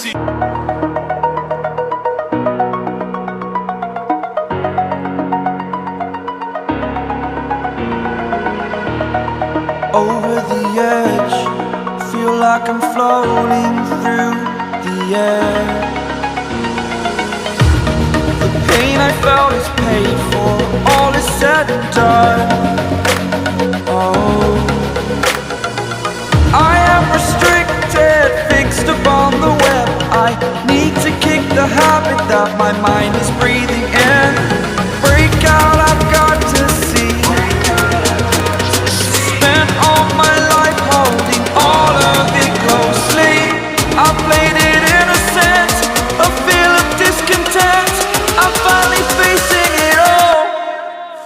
Over the edge, feel like I'm floating through the air. The pain I felt is paid for, all is said and done. Oh, I am restricted, fixed upon the web. I need to kick the habit that my mind is breathing in. Break out, I've got to see. Spent all my life holding all of it closely. I played it innocent, a feel of discontent. I'm finally facing it all,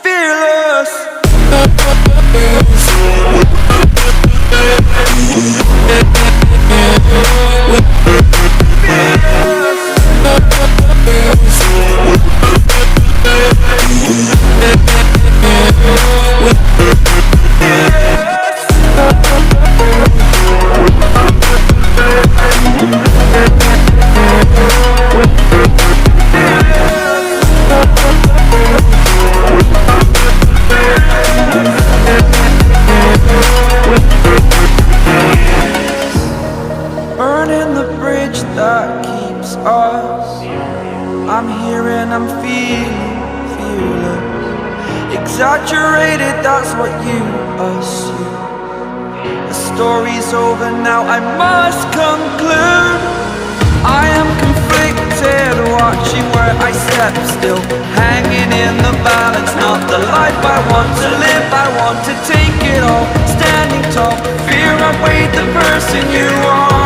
fearless. Burning the bridge that keeps us. I'm here and I'm feeling fearless. Exaggerated, that's what you assume. The story's over now, I must conclude. I am conflicted, watching where I step still, hanging in the balance. Not the life I want to live, I want to take it all. Standing tall, fear outweighed the person you are.